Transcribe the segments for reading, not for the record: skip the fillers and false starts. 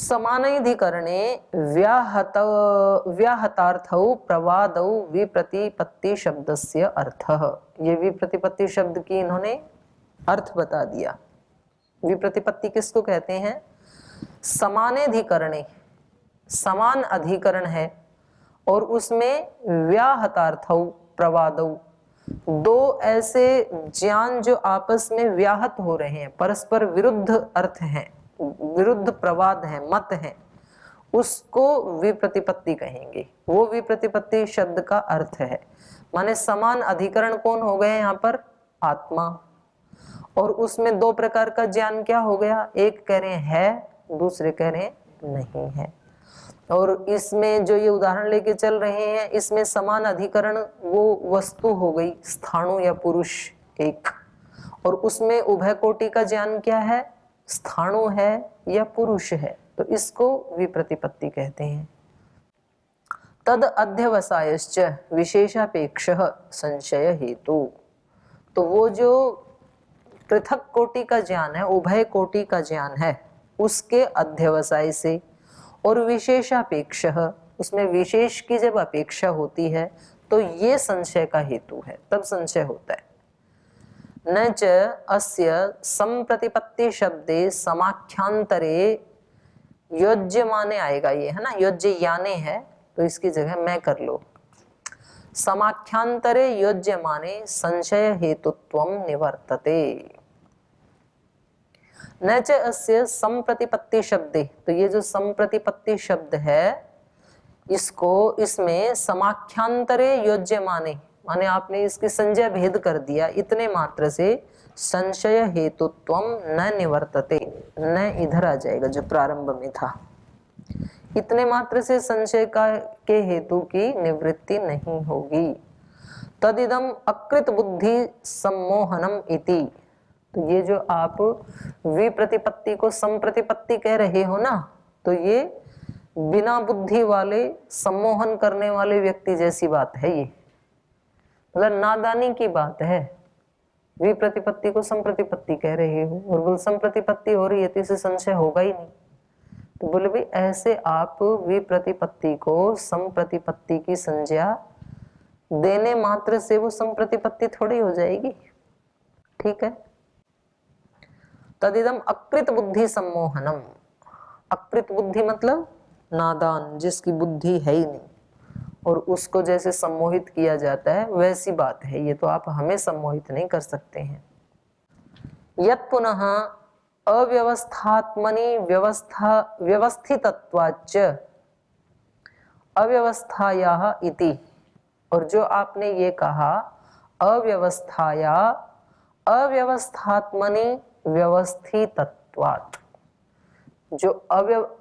समानाधिकरणे व्याहतार्थौ प्रवादौ विप्रतिपत्ति शब्दस्य अर्थः। ये विप्रतिपत्ति शब्द की इन्होंने अर्थ बता दिया। विप्रतिपत्ति किसको कहते हैं? समानाधिकरणे, समान अधिकरण है और उसमें व्याहतार्थौ प्रवादौ, दो ऐसे ज्ञान जो आपस में व्याहत हो रहे हैं, परस्पर विरुद्ध अर्थ हैं, विरुद्ध प्रवाद है, मत है, उसको विप्रतिपत्ति कहेंगे। वो विप्रतिपत्ति शब्द का अर्थ है। माने समान अधिकरण कौन हो गए यहाँ पर? आत्मा। और उसमें दो प्रकार का ज्ञान क्या हो गया? एक कह रहे है, दूसरे कह रहे नहीं है। और इसमें जो ये उदाहरण लेके चल रहे हैं, इसमें समान अधिकरण वो वस्तु हो गई, स्थाणु या पुरुष एक, और उसमें उभय कोटि का ज्ञान क्या है? स्थाणु है या पुरुष है। तो इसको विप्रतिपत्ति कहते हैं। तद अध्यवसायश्च विशेषापेक्षः संशय हेतु। तो वो जो पृथक कोटि का ज्ञान है, उभय कोटि का ज्ञान है, उसके अध्यवसाय से और विशेषापेक्षः, उसमें विशेष की जब अपेक्षा होती है तो ये संशय का हेतु है, तब संशय होता है। न च अस्य संप्रतिपत्ति शब्दे समाख्यांतरे योज्यमाने आएगा, ये है ना, योज्ययाने है तो इसकी जगह मैं कर लो। समाख्यांतरे योज्यमाने संशय हेतुत्वं निवर्तते। न च अस्य संप्रतिपत्ति शब्दे, तो ये जो संप्रतिपत्ति शब्द है, इसको इसमें समाख्यांतरे योज्यमाने, माने आपने इसकी संज्ञा भेद कर दिया, इतने मात्र से संशय हेतुत्वम न निवर्तते, न इधर आ जाएगा जो प्रारंभ में था, इतने मात्र से संशय का के हेतु की निवृत्ति नहीं होगी। तदिदम अकृत बुद्धि सम्मोहनम इति। तो ये जो आप विप्रतिपत्ति को संप्रतिपत्ति कह रहे हो ना, तो ये बिना बुद्धि वाले सम्मोहन करने वाले व्यक्ति जैसी बात है। ये मतलब नादानी की बात है। विप्रतिपत्ति को संप्रतिपत्ति कह रहे हो और बोल संप्रतिपत्ति हो रही है तो इसे संशय होगा ही नहीं। तो बोले भाई ऐसे आप विप्रतिपत्ति को संप्रतिपत्ति की संज्ञा देने मात्र से वो संप्रतिपत्ति थोड़ी हो जाएगी। ठीक है। तदिदम अकृत बुद्धि सम्मोहनम। अकृत बुद्धि मतलब नादान, जिसकी बुद्धि है ही नहीं और उसको जैसे सम्मोहित किया जाता है वैसी बात है ये। तो आप हमें सम्मोहित नहीं कर सकते हैं। यत् पुनः अव्यवस्थात्मनि व्यवस्थितत्वाच्च अव्यवस्थायाः इति। और जो आपने ये कहा अव्यवस्थाया अव्यवस्थात्मनि व्यवस्थितत्वात्, जो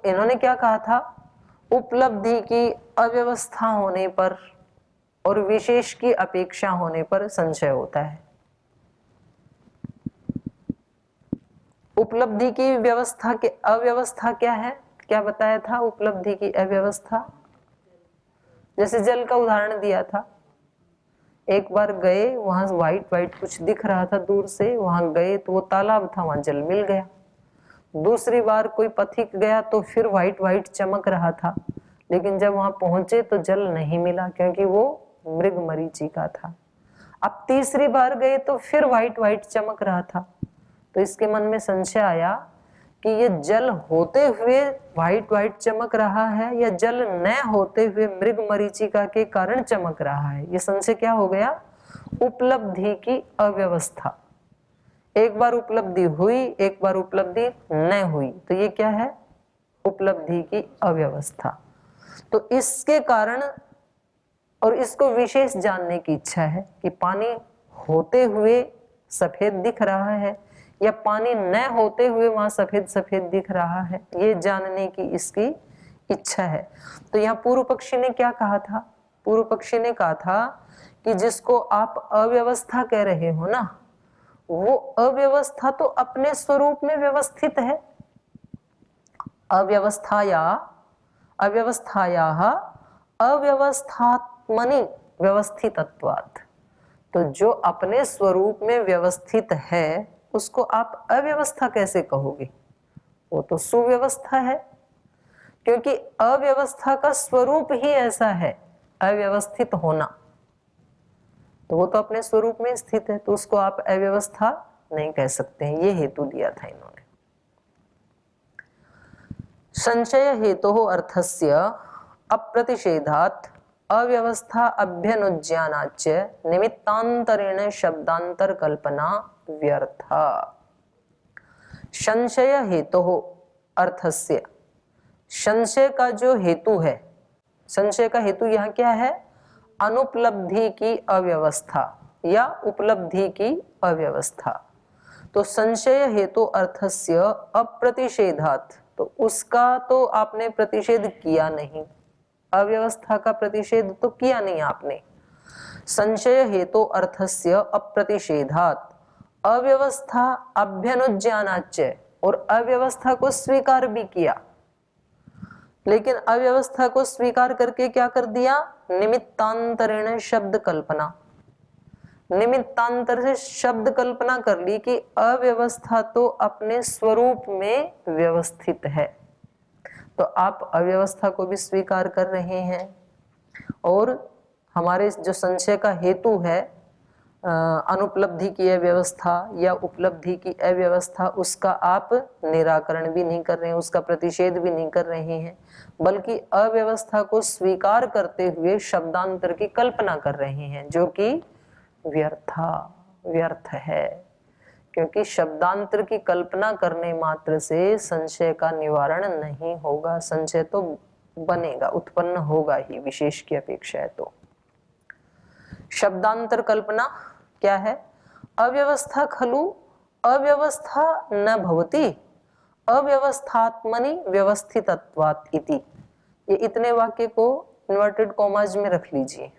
इन्होंने क्या कहा था? उपलब्धि की अव्यवस्था होने पर और विशेष की अपेक्षा होने पर संशय होता है। उपलब्धि की व्यवस्था के अव्यवस्था क्या है? क्या बताया था उपलब्धि की अव्यवस्था? जैसे जल का उदाहरण दिया था। एक बार गए, वहां व्हाइट व्हाइट कुछ दिख रहा था दूर से, वहां गए तो वो तालाब था, वहां जल मिल गया। दूसरी बार कोई पथिक गया तो फिर व्हाइट व्हाइट चमक रहा था, लेकिन जब वहां पहुंचे तो जल नहीं मिला क्योंकि वो मृग मरीचिका था। अब तीसरी बार गए तो फिर व्हाइट व्हाइट चमक रहा था। तो इसके मन में संशय आया कि ये जल होते हुए व्हाइट व्हाइट चमक रहा है या जल न होते हुए मृग मरीचिका के कारण चमक रहा है। ये संशय क्या हो गया? उपलब्धि की अव्यवस्था। एक बार उपलब्धि हुई, एक बार उपलब्धि न हुई, तो ये क्या है? उपलब्धि की अव्यवस्था। तो इसके कारण, और इसको विशेष जानने की इच्छा है कि पानी होते हुए सफेद दिख रहा है या पानी न होते हुए वहां सफेद सफेद दिख रहा है, ये जानने की इसकी इच्छा है। तो यहाँ पूर्व पक्षी ने क्या कहा था? पूर्व पक्षी ने कहा था कि जिसको आप अव्यवस्था कह रहे हो ना, वो अव्यवस्था तो अपने स्वरूप में व्यवस्थित है। अव्यवस्थायाः अव्यवस्थात्मनि व्यवस्थितत्वात्। तो जो अपने स्वरूप में व्यवस्थित है उसको आप अव्यवस्था कैसे कहोगे? वो तो सुव्यवस्था है। क्योंकि अव्यवस्था का स्वरूप ही ऐसा है, अव्यवस्थित होना, तो वो तो अपने स्वरूप में स्थित है, तो उसको आप अव्यवस्था नहीं कह सकते हैं। ये हेतु दिया था इन्होंने। संशय हेतु अर्थस्य अप्रतिषेधात् अव्यवस्था अभ्यनुज्ञानाच्च निमित्तांतरेण शब्दांतर कल्पना व्यर्था। संशय हेतु अर्थस्य, संशय का जो हेतु है, संशय का हेतु यहाँ क्या है? अनुपलब्धि की अव्यवस्था या उपलब्धि की अव्यवस्था। तो संशय हेतु अर्थस्य अप्रतिषेधात्, तो उसका तो आपने प्रतिषेध किया नहीं, अव्यवस्था का प्रतिषेध तो किया नहीं आपने। संशय हेतु अर्थस्य अप्रतिषेधात् अव्यवस्था अभ्यनुज्ञानाच्च, और अव्यवस्था को स्वीकार भी किया, लेकिन अव्यवस्था को स्वीकार करके क्या कर दिया? निमित्तांतरेण शब्द कल्पना, निमित्तांतर से शब्द कल्पना कर ली कि अव्यवस्था तो अपने स्वरूप में व्यवस्थित है। तो आप अव्यवस्था को भी स्वीकार कर रहे हैं, और हमारे जो संशय का हेतु है अनुपलब्धि की अव्यवस्था या उपलब्धि की अव्यवस्था, उसका आप निराकरण भी नहीं कर रहे हैं, उसका प्रतिषेध भी नहीं कर रहे हैं, बल्कि अव्यवस्था को स्वीकार करते हुए शब्दांतर की कल्पना कर रहे हैं, जो कि व्यर्थ है। क्योंकि शब्दांतर की कल्पना करने मात्र से संशय का निवारण नहीं होगा, संशय तो बनेगा, उत्पन्न होगा ही विशेष की अपेक्षा है। तो शब्दांतर कल्पना क्या है? अव्यवस्था खलु अव्यवस्था न भवति अव्यवस्थात्मनि व्यवस्थितत्वात् इति। ये इतने वाक्य को इन्वर्टेड कॉमाज में रख लीजिए।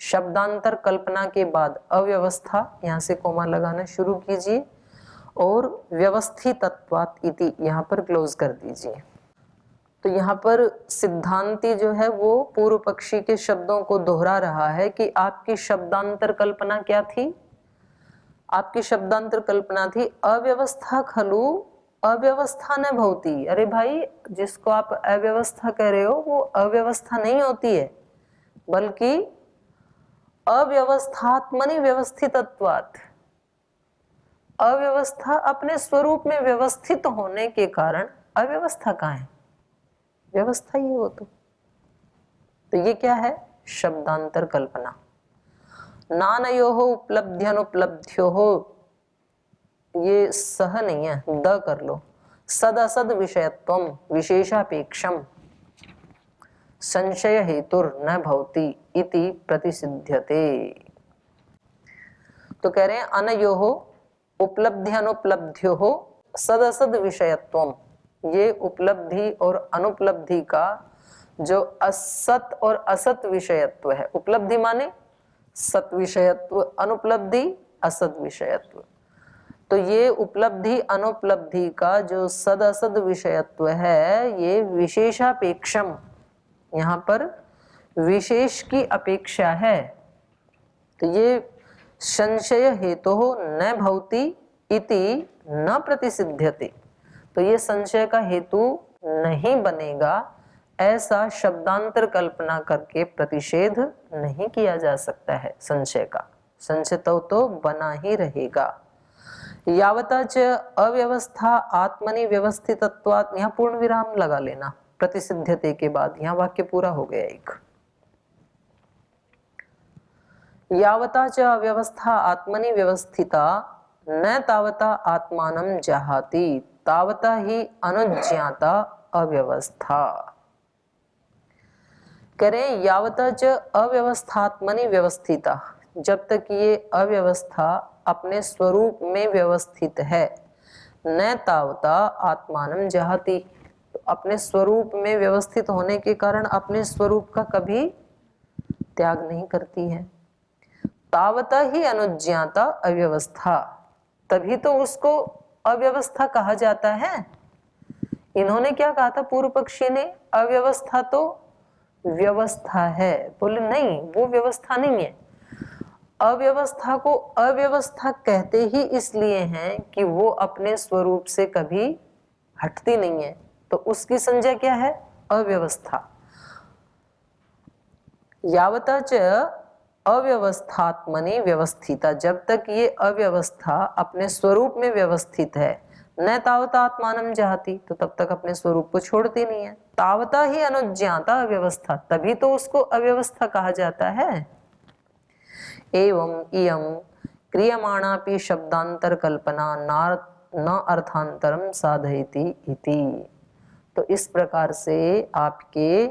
शब्दांतर कल्पना के बाद अव्यवस्था, यहाँ से कोमा लगाना शुरू कीजिए, और व्यवस्थितत्वात् इति यहाँ पर क्लोज कर दीजिए। तो यहाँ पर सिद्धांती जो है वो पूर्व पक्षी के शब्दों को दोहरा रहा है कि आपकी शब्दांतर कल्पना क्या थी? आपकी शब्दांतर कल्पना थी अव्यवस्था खलु अव्यवस्था न भवति। अरे भाई, जिसको आप अव्यवस्था कह रहे हो वो अव्यवस्था नहीं होती है, बल्कि अव्यवस्थात्मनि व्यवस्थितत्वात्, अव्यवस्था अपने स्वरूप में व्यवस्थित होने के कारण अव्यवस्था कहाँ है? व्यवस्था ही हो। तो ये क्या है? शब्दांतर कल्पना। नानयोः उपलब्ध्यनुपलब्ध्योः, ये सह नहीं है, द कर लो। सद असद विषयत्वम विशेषापेक्षम संशय हेतुर न भवति इति प्रतिसिध्यते। तो कह रहे हैं अनयोः उपलब्ध्यनुपलब्ध्योः सदसद विषयत्वम, ये उपलब्धि और अनुपलब्धि का जो असत और असत विषयत्व है, उपलब्धि माने सत विषयत्व, अनुपलब्धि असत विषयत्व, तो ये उपलब्धि अनुपलब्धि का जो सद असद विषयत्व है, ये विशेषापेक्षम, यहाँ पर विशेष की अपेक्षा है। तो ये संशय हेतु न भवति इति न प्रतिसिध्यते, तो ये संशय का हेतु नहीं बनेगा, ऐसा शब्दांतर कल्पना करके प्रतिषेध नहीं किया जा सकता है संशय का। संशय तो बना ही रहेगा। यावता च अव्यवस्था आत्मनि व्यवस्थितत्वात्, यहाँ पूर्ण विराम लगा लेना प्रतिसिध्यते के बाद, यहाँ वाक्य पूरा हो गया एक। यावता च अव्यवस्था आत्मनि व्यवस्थिता न तावता आत्मानं जहाति तावता ही अनुज्ञाता अव्यवस्था। करें यावता च अव्यवस्थात्मनि व्यवस्थिता, जब तक ये अव्यवस्था अपने स्वरूप में व्यवस्थित है, न तावता आत्मानं जहाति, तो अपने स्वरूप में व्यवस्थित होने के कारण अपने स्वरूप का कभी त्याग नहीं करती है। तावता ही अनुज्ञाता अव्यवस्था, तभी तो उसको अव्यवस्था कहा जाता है। इन्होंने क्या कहा था पूर्व पक्षी ने? अव्यवस्था तो व्यवस्था है। बोले नहीं, वो व्यवस्था नहीं है। अव्यवस्था को अव्यवस्था कहते ही इसलिए हैं कि वो अपने स्वरूप से कभी हटती नहीं है, तो उसकी संज्ञा क्या है? अव्यवस्था। यावता च अव्यवस्थात्मनि व्यवस्थिता, जब तक ये अव्यवस्था अपने स्वरूप में व्यवस्थित है, न तावता आत्मानं जहाति, तो तब तक अपने स्वरूप को छोड़ती नहीं है। तावता ही अनुज्ञाता अव्यवस्था, तभी तो उसको अव्यवस्था कहा जाता है। एवं इयं क्रियमाणापि शब्दांतर कल्पना न अर्थांतरम साधयति इति। तो इस प्रकार से आपके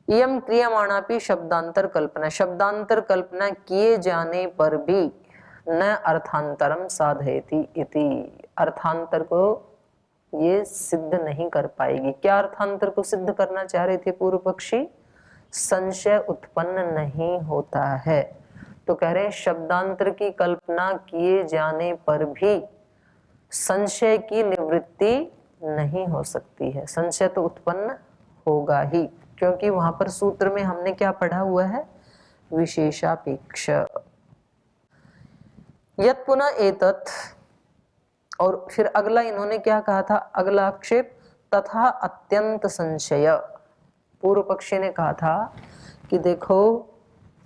इयम क्रियमाणापि शब्दांतर कल्पना, शब्दांतर कल्पना किए जाने पर भी न अर्थांतरम साधयति इति, अर्थांतर को ये सिद्ध नहीं कर पाएगी। क्या अर्थांतर को सिद्ध करना चाह रहे थे पूर्व पक्षी? संशय उत्पन्न नहीं होता है। तो कह रहे हैं शब्दांतर की कल्पना किए जाने पर भी संशय की निवृत्ति नहीं हो सकती है। संशय तो उत्पन्न होगा ही, क्योंकि वहां पर सूत्र में हमने क्या पढ़ा हुआ है? विशेषापेक्ष। यत् पुनः एतत्, और फिर अगला इन्होंने क्या कहा था? अगला आक्षेप तथा अत्यंत संशय। पूर्व पक्षी ने कहा था कि देखो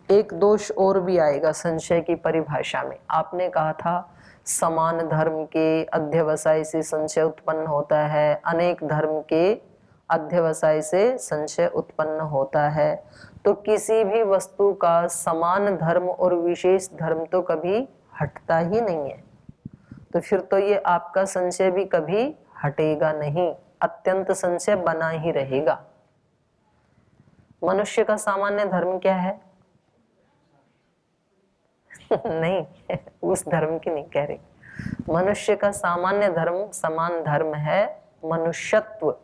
एक दोष और भी आएगा संशय की परिभाषा में। आपने कहा था समान धर्म के अध्यवसाय से संशय उत्पन्न होता है, अनेक धर्म के अध्यवसाय से संशय उत्पन्न होता है। तो किसी भी वस्तु का समान धर्म और विशेष धर्म तो कभी हटता ही नहीं है, तो फिर तो ये आपका संशय भी कभी हटेगा नहीं, अत्यंत संशय बना ही रहेगा। मनुष्य का सामान्य धर्म क्या है? नहीं, उस धर्म की नहीं कह रही। मनुष्य का सामान्य धर्म, समान धर्म है मनुष्यत्व,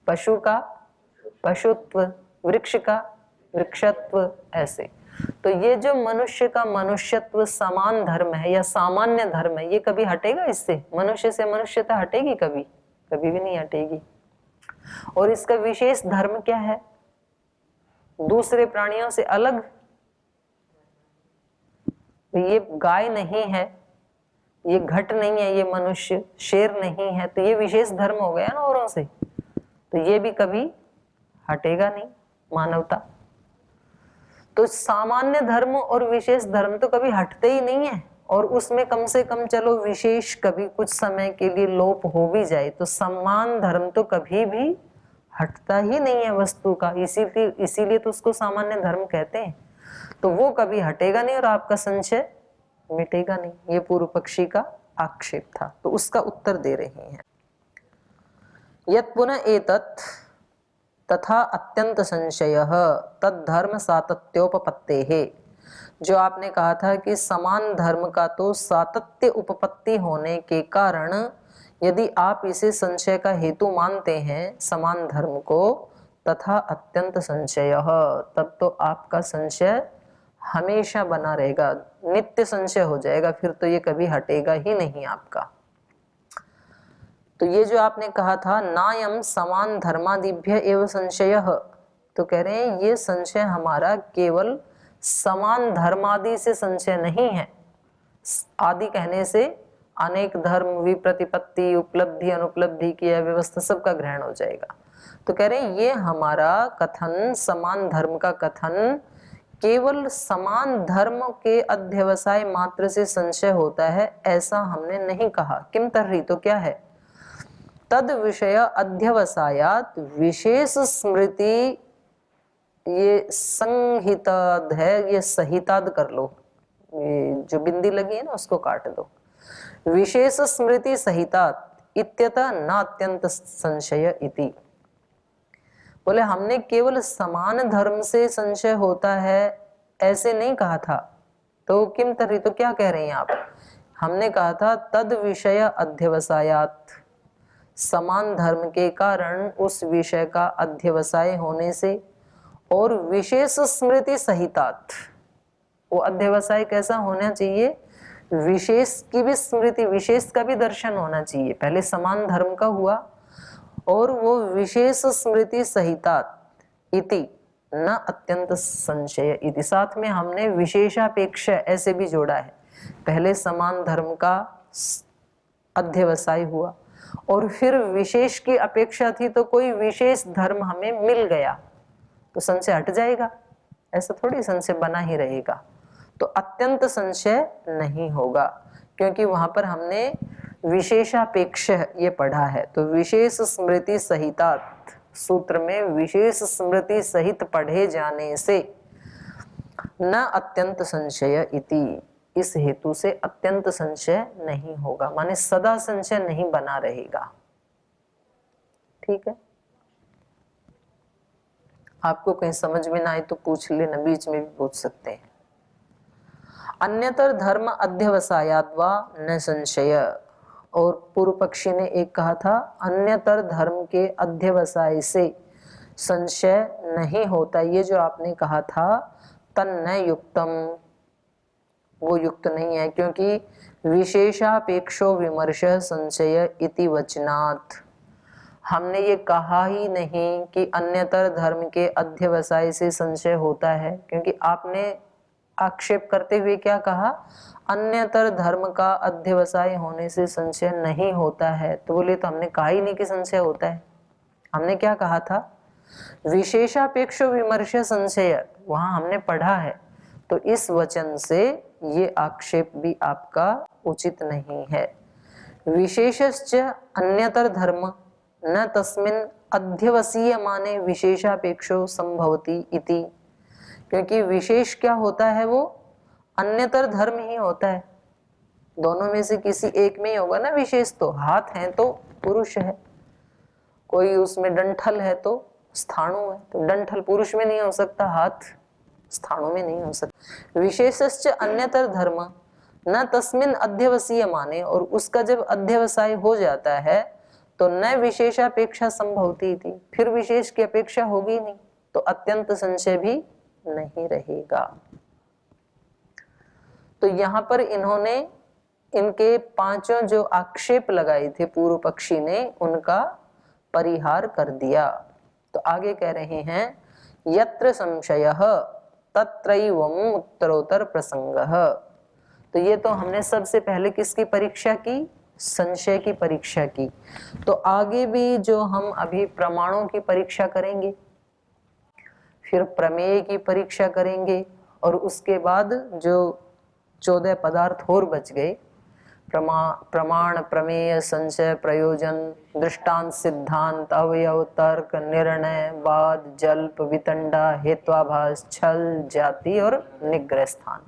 पशु का पशुत्व, वृक्ष का वृक्षत्व, ऐसे। तो ये जो मनुष्य का मनुष्यत्व समान धर्म है या सामान्य धर्म है, ये कभी हटेगा? इससे मनुष्य से मनुष्यता हटेगी? कभी कभी भी नहीं हटेगी। और इसका विशेष धर्म क्या है? दूसरे प्राणियों से अलग। ये गाय नहीं है, ये घट नहीं है, ये मनुष्य शेर नहीं है, तो ये विशेष धर्म हो गया ना औरों से, तो ये भी कभी हटेगा नहीं, मानवता। तो सामान्य धर्म और विशेष धर्म तो कभी हटते ही नहीं है, और उसमें कम से कम चलो विशेष कभी कुछ समय के लिए लोप हो भी जाए, तो समान धर्म तो कभी भी हटता ही नहीं है वस्तु का। इसीलिए तो उसको सामान्य धर्म कहते हैं। तो वो कभी हटेगा नहीं और आपका संशय मिटेगा नहीं। ये पूर्व पक्षी का आक्षेप था, तो उसका उत्तर दे रहे हैं। यत् पुनः एतत् तथा अत्यंत संशयः तद्धर्म सातत्योपपत्तेः, जो आपने कहा था कि समान धर्म का तो सातत्य उपपत्ति होने के कारण यदि आप इसे संशय का हेतु मानते हैं समान धर्म को, तथा अत्यंत संशयः, तब तो आपका संशय हमेशा बना रहेगा, नित्य संशय हो जाएगा, फिर तो ये कभी हटेगा ही नहीं आपका। तो ये जो आपने कहा था नायम समान धर्मादिभ्य एवं संशयः, तो कह रहे हैं ये संशय हमारा केवल समान धर्मादि से संशय नहीं है। आदि कहने से अनेक धर्म, विप्रतिपत्ति, उपलब्धि, अनुपलब्धि की व्यवस्था सबका ग्रहण हो जाएगा। तो कह रहे हैं ये हमारा कथन, समान धर्म का कथन केवल समान धर्म के अध्यवसाय मात्र से संशय होता है, ऐसा हमने नहीं कहा। किम तर्हि, तो क्या है? तद विषय अध्यवसायात विशेष स्मृति, ये संहिताद है, ये सहिताद कर लो, ये जो बिंदी लगी है ना उसको काट दो। विशेष स्मृति सहितात इत्यतः न अत्यंत संशय इति। बोले हमने केवल समान धर्म से संशय होता है ऐसे नहीं कहा था। तो किम तर्हि, तो क्या कह रहे हैं आप? हमने कहा था तद विषय अध्यवसायात, समान धर्म के कारण उस विषय का अध्यवसाय होने से, और विशेष स्मृति सहितात, वो अध्यवसाय कैसा होना चाहिए? विशेष की भी स्मृति, विशेष का भी दर्शन होना चाहिए। पहले समान धर्म का हुआ और वो विशेष स्मृति सहितात इति न अत्यंत संशय इति, साथ में हमने विशेषापेक्ष ऐसे भी जोड़ा है। पहले समान धर्म का अध्यवसाय हुआ, और फिर विशेष की अपेक्षा थी तो कोई विशेष धर्म हमें मिल गया तो संशय हट जाएगा, ऐसा थोड़ी संशय बना ही रहेगा। तो अत्यंत संशय नहीं होगा, क्योंकि वहां पर हमने विशेषापेक्ष ये पढ़ा है। तो विशेष स्मृति सहितात् सूत्र में विशेष स्मृति सहित पढ़े जाने से न अत्यंत संशय इति, इस हेतु से अत्यंत संशय नहीं होगा, माने सदा संशय नहीं बना रहेगा। ठीक है, आपको कहीं समझ में ना आए तो पूछ लेना, बीच में भी पूछ सकते हैं। अन्यतर धर्म अध्यवसायात् वा न संशय, और पूर्व पक्षी ने एक कहा था अन्यतर धर्म के अध्यवसाय से संशय नहीं होता, ये जो आपने कहा था तन्न युक्तम, वो युक्त नहीं है, क्योंकि विशेषापेक्षो विमर्श संशय इति वचनात्, हमने ये कहा ही नहीं कि अन्यतर धर्म के अध्यवसाय से संशय होता है, क्योंकि आपने आक्षेप करते हुए क्या कहा, अन्यतर धर्म का अध्यवसाय होने से संशय नहीं होता है। तो बोले तो हमने कहा ही नहीं कि संशय होता है, हमने क्या कहा था, विशेषापेक्ष विमर्श संशय, वहां हमने पढ़ा है। तो इस वचन से ये आक्षेप भी आपका उचित नहीं है। विशेषश्च अन्यतर धर्म न तस्मिन् अध्यवसीय माने विशेषापेक्षो संभवति इति, क्योंकि विशेष क्या होता है, वो अन्यतर धर्म ही होता है, दोनों में से किसी एक में ही होगा ना विशेष। तो हाथ है तो पुरुष है, कोई उसमें डंठल है तो स्थाणु है, तो डंठल पुरुष में नहीं हो सकता, हाथ स्थाणु में नहीं हो सकता। विशेषश्च अन्यतर धर्म न तस्मिन् अध्यवसीय माने, और उसका जब अध्यवसाय हो जाता है तो न विशेषापेक्षा संभवती थी, फिर विशेष की अपेक्षा होगी नहीं, तो अत्यंत संशय भी नहीं रहेगा। तो यहां पर इन्होंने इनके पांचों जो आक्षेप लगाए थे पूर्व पक्षी ने, उनका परिहार कर दिया। तो आगे कह रहे हैं यत्र संशयः तत्रैवम् उत्तरोत्तर प्रसंगः। तो ये तो हमने सबसे पहले किसकी परीक्षा की, संशय की परीक्षा की। तो आगे भी जो हम अभी प्रमाणों की परीक्षा करेंगे, फिर प्रमेय की परीक्षा करेंगे, और उसके बाद जो 14 पदार्थ और बच गए, प्रमाण, प्रमेय, संशय, प्रयोजन, दृष्टांत, सिद्धांत, अवयव, तर्क, निर्णय, वाद, जल्प, वितंडा, हेत्वाभास, छल, जाति और निग्रह स्थान,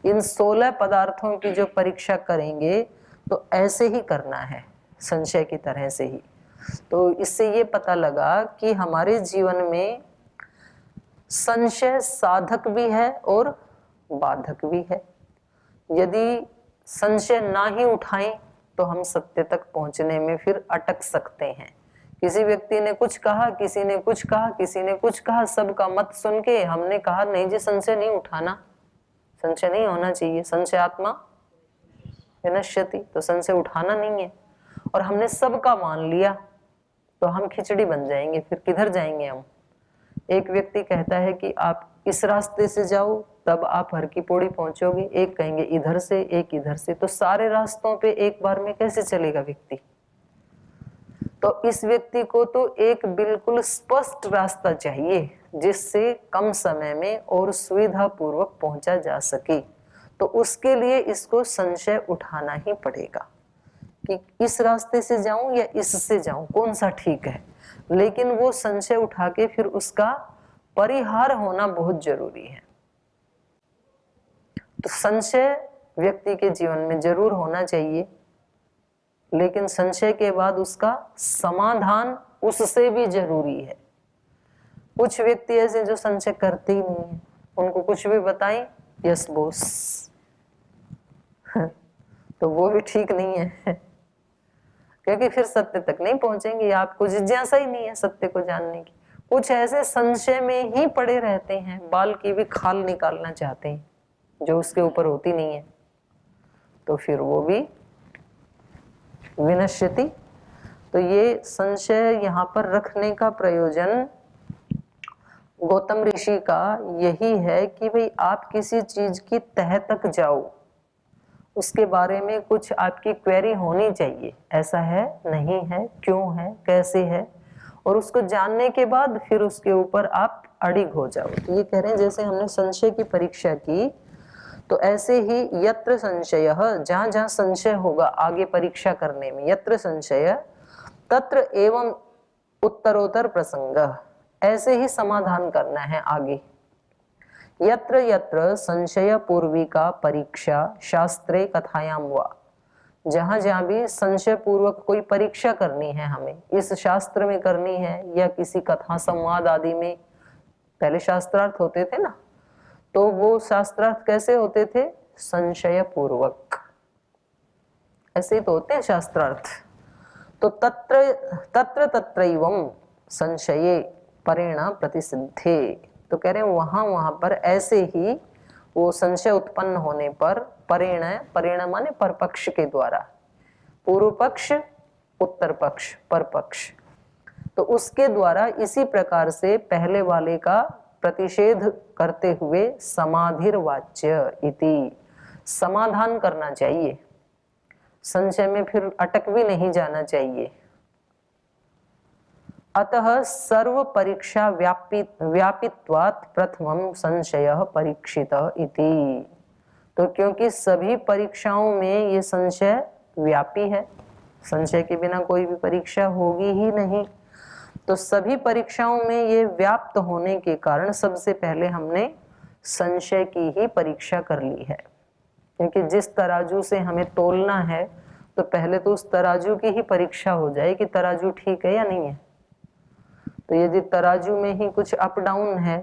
इन 16 पदार्थों की जो परीक्षा करेंगे तो ऐसे ही करना है, संशय की तरह से ही। तो इससे ये पता लगा कि हमारे जीवन में संशय साधक भी है और बाधक भी है। यदि संशय ना ही उठाएं तो हम सत्य तक पहुंचने में फिर अटक सकते हैं। किसी व्यक्ति ने कुछ कहा, किसी ने कुछ कहा, किसी ने कुछ कहा, सबका मत सुन के हमने कहा नहीं जी संशय नहीं उठाना, संशय नहीं होना चाहिए, संशय आत्मा विनश्यति, तो संशय उठाना नहीं है, और हमने सबका मान लिया तो हम खिचड़ी बन जाएंगे, फिर किधर जाएंगे हम। एक व्यक्ति कहता है कि आप इस रास्ते से जाओ तब आप हर की पौड़ी पहुंचोगे, एक कहेंगे इधर से, एक इधर से, तो सारे रास्तों पे एक बार में कैसे चलेगा व्यक्ति। तो इस व्यक्ति को तो एक बिल्कुल स्पष्ट रास्ता चाहिए जिससे कम समय में और सुविधा पूर्वक पहुंचा जा सके। तो उसके लिए इसको संशय उठाना ही पड़ेगा कि इस रास्ते से जाऊं या इससे जाऊं, कौन सा ठीक है। लेकिन वो संशय उठा के फिर उसका परिहार होना बहुत जरूरी है। तो संशय व्यक्ति के जीवन में जरूर होना चाहिए, लेकिन संशय के बाद उसका समाधान उससे भी जरूरी है। कुछ व्यक्ति ऐसे जो संशय करते ही नहीं है, उनको कुछ भी बताएं यस बोस तो वो भी ठीक नहीं है, क्योंकि फिर सत्य तक नहीं पहुंचेंगे, आपको जिज्ञासा ही नहीं है सत्य को जानने की। कुछ ऐसे संशय में ही पड़े रहते हैं, बाल की भी खाल निकालना चाहते हैं जो उसके ऊपर होती नहीं है, तो फिर वो भी विनश्यति। तो ये संशय यहाँ पर रखने का प्रयोजन गौतम ऋषि का यही है कि भाई आप किसी चीज की तह तक जाओ उसके बारे में कुछ आपकी क्वेरी होनी चाहिए, ऐसा है, नहीं है, क्यों है, कैसे है, और उसको जानने के बाद फिर उसके ऊपर आप अडिग हो जाओ। तो ये कह रहे हैं जैसे हमने संशय की परीक्षा की, तो ऐसे ही यत्र संशय, जहां जहां संशय होगा आगे परीक्षा करने में, यत्र संशय तत्र एवं उत्तरोत्तर प्रसंग, ऐसे ही समाधान करना है आगे। यत्र यत्र संशय पूर्विका परीक्षा शास्त्रे कथायाम वा, जहां जहां भी संशय पूर्वक कोई परीक्षा करनी है हमें, इस शास्त्र में करनी है या किसी कथा संवाद आदि में, पहले शास्त्रार्थ होते थे ना, तो वो शास्त्रार्थ कैसे होते थे? संशय पूर्वक, ऐसे ही तो होते हैं शास्त्रार्थ। तो तत्र तत्र तत्रैवं संशये परेण प्रतिसिद्धे, तो कह रहे हैं वहां वहां पर ऐसे ही वो संशय उत्पन्न होने पर परेण, परेण माने पर पक्ष के द्वारा, पूर्व पक्ष उत्तर पक्ष पर पक्ष, तो उसके द्वारा इसी प्रकार से पहले वाले का प्रतिषेध करते हुए समाधिर्वाच्य इति, समाधान करना चाहिए, संशय में फिर अटक भी नहीं जाना चाहिए। अतः सर्व परीक्षा व्यापित्वात् प्रथमं संशयः परीक्षितः इति, तो क्योंकि सभी परीक्षाओं में ये संशय व्यापी है, संशय के बिना कोई भी परीक्षा होगी ही नहीं, तो सभी परीक्षाओं में ये व्याप्त होने के कारण सबसे पहले हमने संशय की ही परीक्षा कर ली है। क्योंकि जिस तराजू से हमें तोलना है, तो पहले तो उस तराजू की ही परीक्षा हो जाए कि तराजू ठीक है या नहीं है। तो यदि तराजू में ही कुछ अप डाउन है,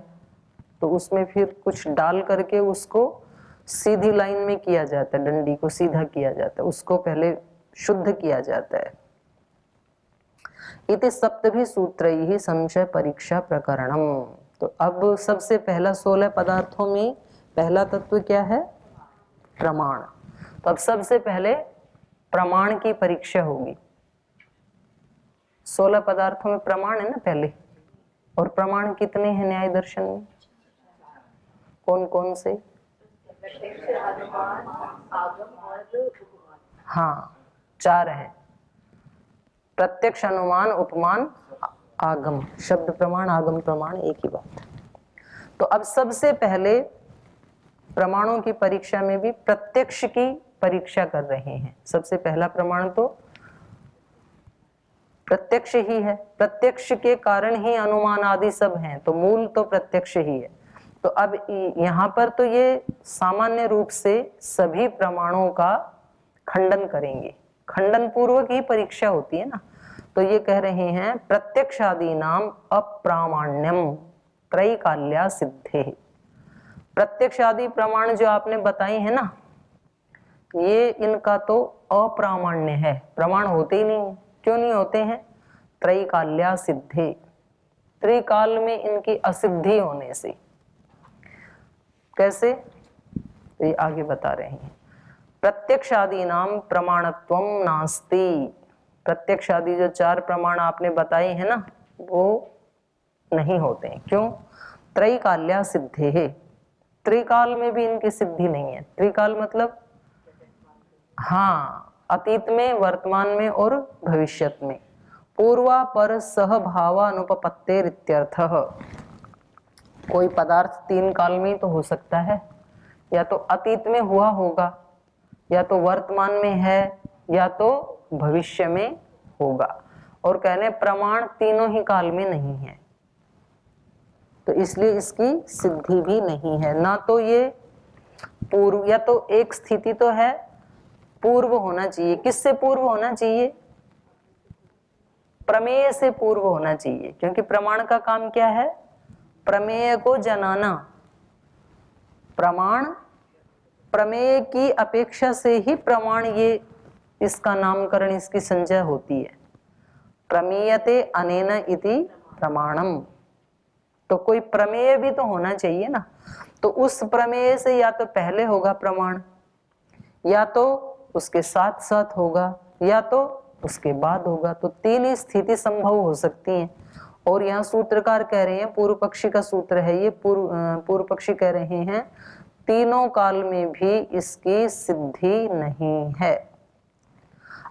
तो उसमें फिर कुछ डाल करके उसको सीधी लाइन में किया जाता है, डंडी को सीधा किया जाता है, उसको पहले शुद्ध किया जाता है। इति सप्तभी सूत्रैः संशय परीक्षा प्रकरणम, तो अब सबसे पहला 16 पदार्थों में पहला तत्व क्या है? प्रमाण। तो अब सबसे पहले प्रमाण की परीक्षा होगी। 16 पदार्थों में प्रमाण है ना पहले, और प्रमाण कितने हैं न्याय दर्शन में? कौन कौन से? हाँ, 4 हैं, प्रत्यक्ष, अनुमान, उपमान, आगम। शब्द प्रमाण, आगम प्रमाण एक ही बात। तो अब सबसे पहले प्रमाणों की परीक्षा में भी प्रत्यक्ष की परीक्षा कर रहे हैं। सबसे पहला प्रमाण तो प्रत्यक्ष ही है, प्रत्यक्ष के कारण ही अनुमान आदि सब हैं, तो मूल तो प्रत्यक्ष ही है। तो अब यहाँ पर तो ये सामान्य रूप से सभी प्रमाणों का खंडन करेंगे, खंडन पूर्वक ही परीक्षा होती है ना। तो ये कह रहे हैं प्रत्यक्षादि नाम अप्रामाण्यम त्रैकाल्या सिद्धे, प्रत्यक्ष आदि प्रमाण जो आपने बताए हैं ना, ये इनका तो अप्रामाण्य है, प्रमाण होते ही नहीं। क्यों नहीं होते हैं? त्रैकाल्या सिद्धे, त्रिकाल में इनकी असिद्धि होने से। कैसे? तो ये आगे बता रहे हैं। प्रत्यक्ष आदि नाम प्रमाणत्वम नास्ति, प्रत्यक्ष आदि जो 4 प्रमाण आपने बताए हैं ना, वो नहीं होते हैं। क्यों? त्रैकाल्या सिद्धे है, त्रिकाल में भी इनकी सिद्धि नहीं है। त्रिकाल मतलब हाँ, अतीत में, वर्तमान में और भविष्यत में। पूर्वा पर सहभावानुपपत्तेर इत्यर्थः, कोई पदार्थ 3 काल में तो हो सकता है, या तो अतीत में हुआ होगा, या तो वर्तमान में है, या तो भविष्य में होगा। और कहने प्रमाण तीनों ही काल में नहीं है, तो इसलिए इसकी सिद्धि भी नहीं है। ना तो ये पूर्व, या तो एक स्थिति तो है पूर्व होना चाहिए। किससे पूर्व होना चाहिए? प्रमेय से पूर्व होना चाहिए, क्योंकि प्रमाण का काम क्या है? प्रमेय को जनाना। प्रमाण प्रमेय की अपेक्षा से ही प्रमाण, ये इसका नामकरण, इसकी संज्ञा होती है। प्रमेयते अनेन इति प्रमाणम, तो कोई प्रमेय भी तो होना चाहिए ना। तो उस प्रमेय से या तो पहले होगा प्रमाण, या तो उसके साथ साथ होगा, या तो उसके बाद होगा। तो 3 ही स्थिति संभव हो सकती हैं। और यहाँ सूत्रकार कह रहे हैं, पूर्व पक्षी का सूत्र है ये, पूर्व पक्षी कह रहे हैं तीनों काल में भी इसकी सिद्धि नहीं है।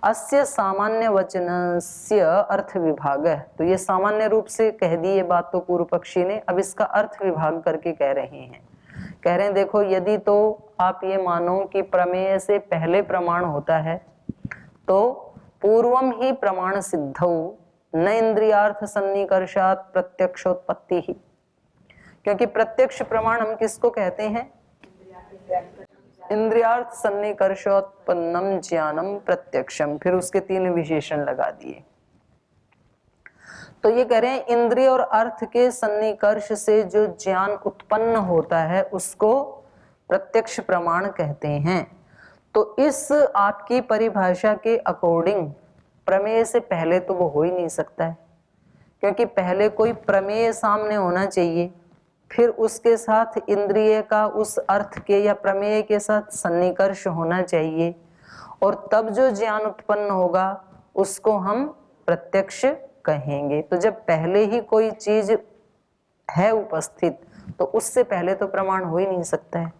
अस्य सामान्य वचनस्य अर्थ विभाग है, तो ये सामान्य रूप से कह दी ये बात तो पूर्व पक्षी ने, अब इसका अर्थ विभाग करके कह रहे हैं। कह रहे हैं देखो, यदि तो आप ये मानो कि प्रमेय से पहले प्रमाण होता है तो पूर्वम ही प्रमाण सिद्धौ न इंद्रियार्थ सन्निकर्षात् प्रत्यक्षोत्पत्ति ही, क्योंकि प्रत्यक्ष प्रमाण हम किसको कहते हैं? इंद्रियार्थ सन्निकर्षोत्पन्नम ज्ञानम प्रत्यक्षम, फिर उसके 3 विशेषण लगा दिए। तो ये कह रहे हैं इंद्रिय और अर्थ के सन्निकर्ष से जो ज्ञान उत्पन्न होता है उसको प्रत्यक्ष प्रमाण कहते हैं। तो इस आपकी परिभाषा के अकॉर्डिंग प्रमेय से पहले तो वो हो ही नहीं सकता है, क्योंकि पहले कोई प्रमेय सामने होना चाहिए, फिर उसके साथ इंद्रिय का उस अर्थ के या प्रमेय के साथ सन्निकर्ष होना चाहिए, और तब जो ज्ञान उत्पन्न होगा उसको हम प्रत्यक्ष कहेंगे। तो जब पहले ही कोई चीज है उपस्थित तो उससे पहले तो प्रमाण हो ही नहीं सकता है,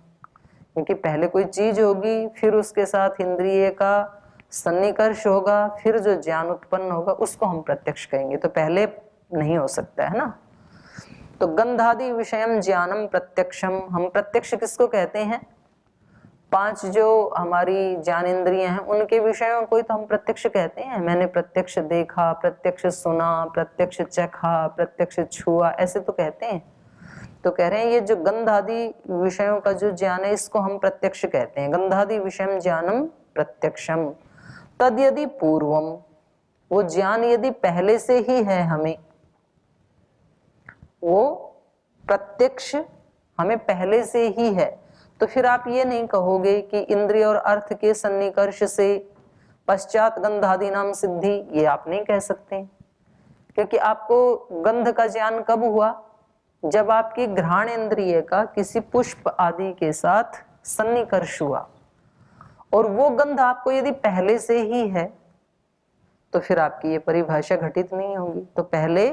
क्योंकि पहले कोई चीज होगी, फिर उसके साथ इंद्रिय का सन्निकर्ष होगा, फिर जो ज्ञान उत्पन्न होगा उसको हम प्रत्यक्ष कहेंगे। तो पहले नहीं हो सकता है ना। तो गंधादि विषयम ज्ञानम प्रत्यक्षम, हम प्रत्यक्ष किसको कहते हैं? 5 जो हमारी ज्ञानेंद्रियां हैं उनके विषयों को ही तो हम प्रत्यक्ष कहते हैं। मैंने प्रत्यक्ष देखा, प्रत्यक्ष सुना, प्रत्यक्ष चखा, प्रत्यक्ष छुआ, ऐसे तो कहते हैं। तो कह रहे हैं ये जो गंधादि विषयों का जो ज्ञान है इसको हम प्रत्यक्ष कहते हैं। गंधादि विषयम ज्ञानम प्रत्यक्षम तद यदि पूर्वम, वो ज्ञान यदि पहले से ही है हमें, वो प्रत्यक्ष हमें पहले से ही है, तो फिर आप ये नहीं कहोगे कि इंद्रिय और अर्थ के सन्निकर्ष से पश्चात गंधादि नाम सिद्धि, ये आप नहीं कह सकते, क्योंकि आपको गंध का ज्ञान कब हुआ? जब आपकी घ्राण इंद्रिय का किसी पुष्प आदि के साथ सन्निकर्ष हुआ, और वो गंध आपको यदि पहले से ही है तो फिर आपकी ये परिभाषा घटित नहीं होगी। तो पहले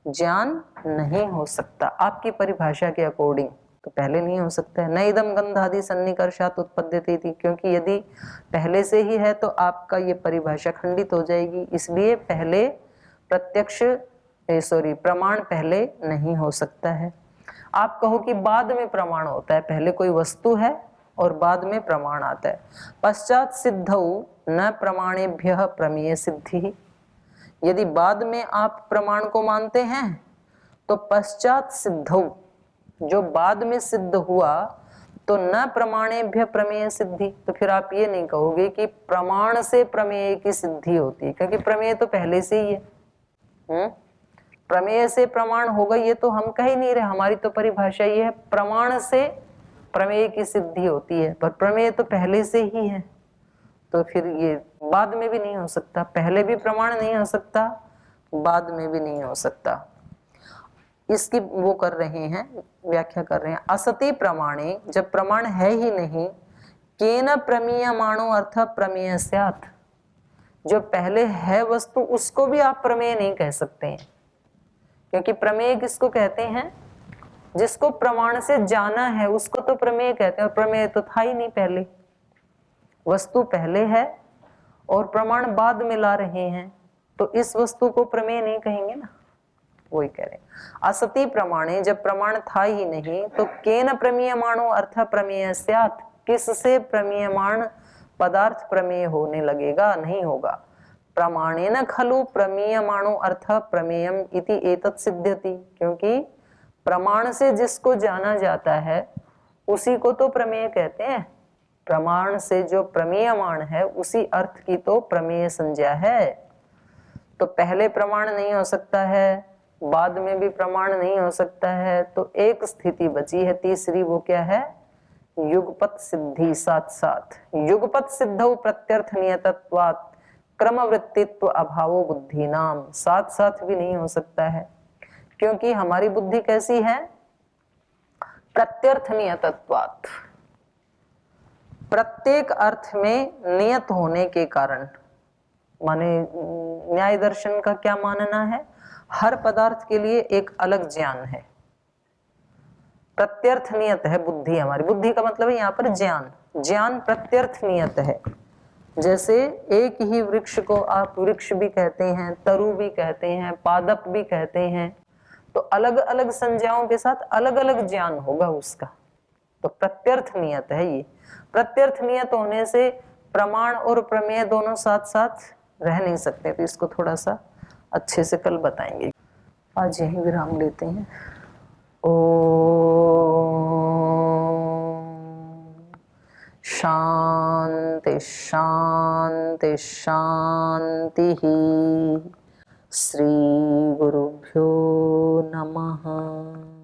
ज्ञान नहीं हो सकता आपकी परिभाषा के अकॉर्डिंग, तो पहले नहीं हो सकता है। न इदम गंधादि सन्निकर्षात् उत्पद्यते थी, क्योंकि यदि पहले से ही है तो आपका ये परिभाषा खंडित हो जाएगी। इसलिए पहले प्रत्यक्ष प्रमाण पहले नहीं हो सकता है। आप कहो कि बाद में प्रमाण होता है, पहले कोई वस्तु है और बाद में प्रमाण आता है। पश्चात सिद्धौ न प्रमाणेभ्यः प्रमेय सिद्धि, यदि बाद में आप प्रमाण को मानते हैं तो पश्चात सिद्धौ, जो बाद में सिद्ध हुआ, तो न प्रमाणेभ्य प्रमेय सिद्धि, तो फिर आप ये नहीं कहोगे कि प्रमाण से प्रमेय की सिद्धि होती है, क्योंकि प्रमेय तो पहले से ही है। प्रमेय से प्रमाण होगा ये तो हम कह ही नहीं रहे, हमारी तो परिभाषा ये है प्रमाण से प्रमेय की सिद्धि होती है, पर प्रमेय तो पहले से ही है, तो फिर ये बाद में भी नहीं हो सकता। पहले भी प्रमाण नहीं हो सकता, बाद में भी नहीं हो सकता। इसकी वो कर रहे हैं, व्याख्या कर रहे हैं। असति प्रमाणे, जब प्रमाण है ही नहीं, केन प्रमीयमाणो अर्थ प्रमेय स्यात्, जो पहले है वस्तु उसको भी आप प्रमेय नहीं कह सकते हैं, क्योंकि प्रमेय किसको कहते हैं? जिसको प्रमाण से जाना है उसको तो प्रमेय कहते हैं, और प्रमेय तो था ही नहीं पहले। वस्तु पहले है और प्रमाण बाद में ला रहे हैं, तो इस वस्तु को प्रमेय नहीं कहेंगे ना, वही कह रहे हैं। असति प्रमाणे, जब प्रमाण था ही नहीं तो केन प्रमीयमाणो अर्थ प्रमेय स्यात्, किससे प्रमीयमाण पदार्थ प्रमेय होने लगेगा? नहीं होगा। प्रमाणेन खलु प्रमीयमाणो अर्थ प्रमेयम इति एतत् सिद्ध्यति, क्योंकि प्रमाण से जिसको जाना जाता है उसी को तो प्रमेय कहते हैं। प्रमाण से जो प्रमेयमाण है उसी अर्थ की तो प्रमेय संज्ञा है। तो पहले प्रमाण नहीं हो सकता है, बाद में भी प्रमाण नहीं हो सकता है, तो एक स्थिति बची है तीसरी, वो क्या है? युगपत सिद्धि। साथ साथ युगपत सिद्धौ प्रत्यर्थ नियतत्वात् क्रमवृत्तित्व अभावो बुद्धि नाम, साथ साथ भी नहीं हो सकता है, क्योंकि हमारी बुद्धि कैसी है? प्रत्यर्थ नियतत्वात्, प्रत्येक अर्थ में नियत होने के कारण, माने न्याय दर्शन का क्या मानना है? हर पदार्थ के लिए एक अलग ज्ञान है। प्रत्यर्थ नियत है बुद्धि हमारी। बुद्धि का मतलब है यहाँ पर ज्ञान, ज्ञान प्रत्यर्थ नियत है। जैसे एक ही वृक्ष को आप वृक्ष भी कहते हैं, तरु भी कहते हैं, पादप भी कहते हैं, तो अलग अलग संज्ञाओं के साथ अलग अलग ज्ञान होगा उसका। तो प्रत्यर्थ नियत है ये। प्रत्यर्थ नियत होने से प्रमाण और प्रमेय दोनों साथ साथ रह नहीं सकते, तो इसको थोड़ा सा अच्छे से कल बताएंगे। आज यहीं विराम लेते हैं। शांति शांति शांति। श्री गुरुभ्यो नमः।